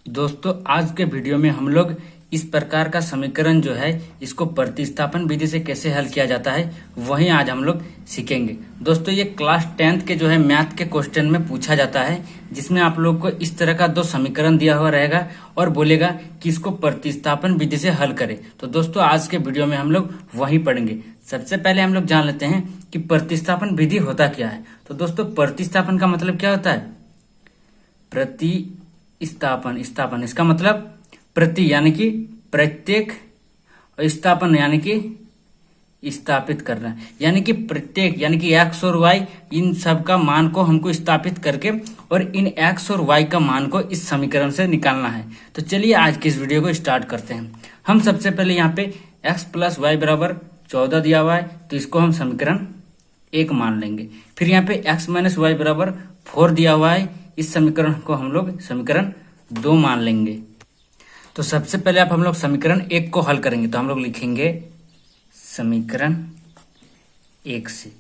दोस्तों आज के वीडियो में हम लोग इस प्रकार का समीकरण जो है इसको प्रतिस्थापन विधि से कैसे हल किया जाता है वही आज हम लोग सीखेंगे। दोस्तों ये क्लास 10th के जो है मैथ के क्वेश्चन में पूछा जाता है, जिसमें आप लोग को इस तरह का दो समीकरण दिया हुआ रहेगा और बोलेगा कि इसको प्रतिस्थापन विधि से हल करें। तो दोस्तों आज के वीडियो में हम लोग वही पढ़ेंगे। सबसे पहले हम लोग जान लेते हैं कि प्रतिस्थापन विधि होता क्या है। तो दोस्तों प्रतिस्थापन का मतलब क्या होता है? प्रतिस्थापन, स्थापन इसका मतलब प्रति यानी कि प्रत्येक, और स्थापन यानी कि स्थापित करना, यानी कि प्रत्येक यानी कि एक्स और वाई इन सब का मान को हमको स्थापित करके और इन एक्स और वाई का मान को इस समीकरण से निकालना है। तो चलिए आज की इस वीडियो को स्टार्ट करते हैं। हम सबसे पहले यहाँ पे एक्स प्लस वाई बराबर 14 दिया हुआ है, तो इसको हम समीकरण 1 मान लेंगे। फिर यहाँ पे एक्स माइनस वाई बराबर 4 दिया हुआ है, इस समीकरण को हम लोग समीकरण 2 मान लेंगे। तो सबसे पहले आप हम लोग समीकरण 1 को हल करेंगे, तो हम लोग लिखेंगे समीकरण 1 से।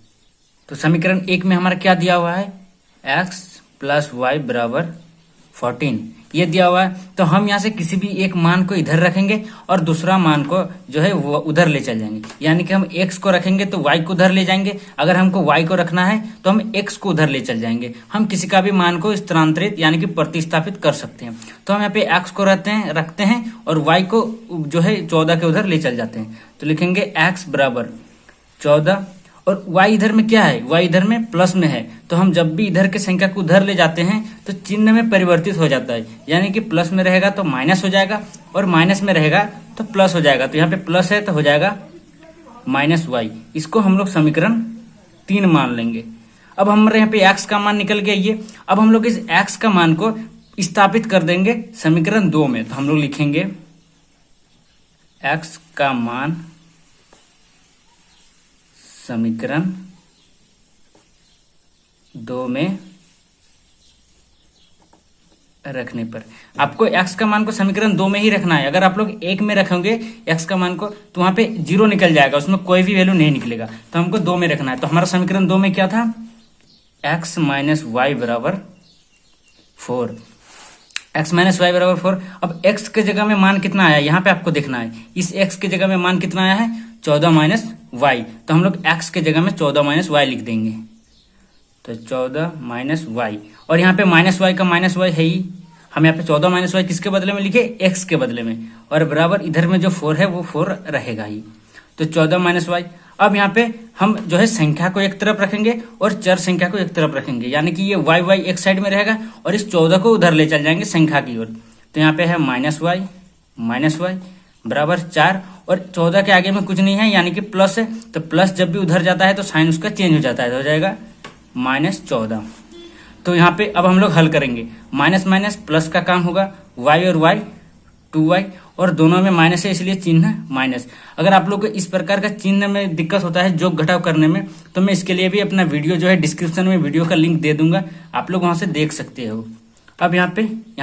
तो समीकरण 1 में हमारा क्या दिया हुआ है? x प्लस वाई बराबर 14 ये दिया हुआ है। तो हम यहाँ से किसी भी एक मान को इधर रखेंगे और दूसरा मान को जो है वो उधर ले चल जाएंगे, यानी कि हम x को रखेंगे तो y को उधर ले जाएंगे। अगर हमको y को रखना है तो हम x को उधर ले चल जाएंगे। हम किसी का भी मान को स्थानांतरित यानी कि प्रतिस्थापित कर सकते हैं। तो हम यहाँ पे x को रखते हैं और y को जो है 14 के उधर ले चल जाते हैं। तो लिखेंगे x बराबर 14 और y इधर में क्या है? y इधर में प्लस में है, तो हम जब भी इधर के संख्या को उधर ले जाते हैं तो चिन्ह में परिवर्तित हो जाता है, यानी कि प्लस में रहेगा तो माइनस हो जाएगा और माइनस में रहेगा तो प्लस हो जाएगा। तो यहाँ पे प्लस है तो हो जाएगा माइनस वाई। इसको हम लोग समीकरण 3 मान लेंगे। अब हमारे यहाँ पे x का मान निकल गया ये। अब हम लोग इस x का मान को स्थापित कर देंगे समीकरण 2 में। तो हम लोग लिखेंगे x का मान समीकरण 2 में रखने पर आपको x का मान को समीकरण 2 में ही रखना है। अगर आप लोग 1 में रखेंगे x का मान को तो वहां पे 0 निकल जाएगा, उसमें कोई भी वैल्यू नहीं निकलेगा। तो हमको 2 में रखना है। तो हमारा समीकरण 2 में क्या था? x माइनस वाई बराबर 4। x माइनस वाई बराबर 4। अब x के जगह में मान कितना आया यहाँ पे आपको देखना है। इस x के जगह में मान कितना आया है? 14 माइनस वाई। तो हम लोग x के जगह में 14 माइनस वाई लिख देंगे। तो 14 माइनस वाई, और यहाँ पे माइनस वाई का माइनस वाई है ही। हम यहाँ पे 14 माइनस वाई किसके बदले में लिखे? x के बदले में, और बराबर इधर में जो 4 है वो 4 रहेगा ही। तो 14 माइनस वाई। अब यहाँ पे हम जो है संख्या को एक तरफ रखेंगे और चर संख्या को एक तरफ रखेंगे, यानी कि ये वाई वाई एक साइड में रहेगा और इस 14 को उधर ले चल जाएंगे संख्या की ओर। तो यहाँ पे है माइनस वाई बराबर 4, और 14 के आगे में कुछ नहीं है यानी कि प्लस है। तो प्लस जब भी उधर जाता है तो साइन उसका चेंज हो जाता है, तो हो जाएगा माइनस 14। तो यहाँ पे अब हम लोग हल करेंगे। माइनस माइनस प्लस का काम होगा, y और y 2y, और दोनों में माइनस है इसलिए चिन्ह माइनस। अगर आप लोग को इस प्रकार का चिन्ह में दिक्कत होता है जोड़ घटाव करने में, तो मैं इसके लिए भी अपना वीडियो जो है डिस्क्रिप्शन में वीडियो का लिंक दे दूंगा, आप लोग वहां से देख सकते हो। अब यहाँ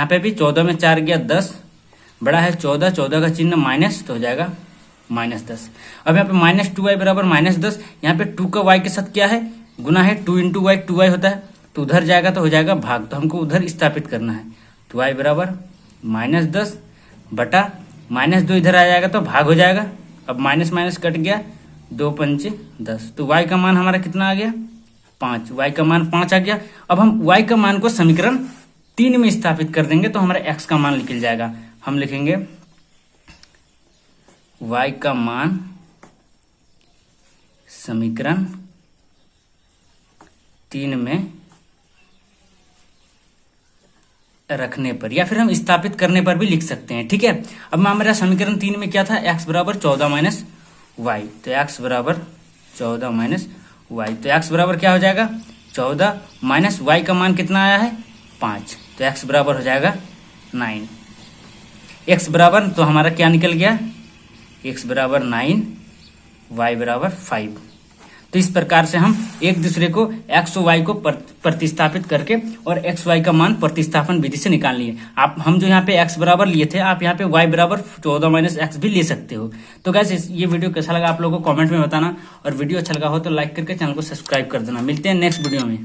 पे भी 14 में 4 गया 10, बड़ा है 14 का चिन्ह माइनस, तो हो जाएगा -10। अब यहाँ पे माइनस 2y बराबर -10। यहाँ पे 2 का y के साथ क्या है? गुना है। 2 इंटू वाई 2y होता है, तो उधर जाएगा तो हो जाएगा भाग। तो हमको उधर स्थापित करना है। तो y बराबर -10 बटा -2 इधर आ जाएगा तो भाग हो जाएगा। अब माइनस माइनस कट गया, 2 पंचे 10। तो y का मान हमारा कितना आ गया? 5। y का मान 5 आ गया। अब हम y का मान को समीकरण 3 में स्थापित कर देंगे तो हमारा x का मान निकल जाएगा। हम लिखेंगे y का मान समीकरण 3 में रखने पर, या फिर हम स्थापित करने पर भी लिख सकते हैं, ठीक है। अब हमारा समीकरण 3 में क्या था? x बराबर 14 माइनस वाई। तो x बराबर 14 माइनस वाई, तो x बराबर क्या हो जाएगा? 14 माइनस वाई का मान कितना आया है? 5। तो x बराबर हो जाएगा 9। x बराबर तो हमारा क्या निकल गया? x बराबर 9, y बराबर 5। तो इस प्रकार से हम एक दूसरे को x और y को प्रतिस्थापित करके और x y का मान प्रतिस्थापन विधि से निकाल लिए। आप हम जो यहाँ पे x बराबर लिए थे, आप यहाँ पे y बराबर 14 माइनस x भी ले सकते हो। तो गाइस ये वीडियो कैसा लगा आप लोगों को कमेंट में बताना, और वीडियो अच्छा लगा हो तो लाइक करके चैनल को सब्सक्राइब कर देना। मिलते हैं नेक्स्ट वीडियो में।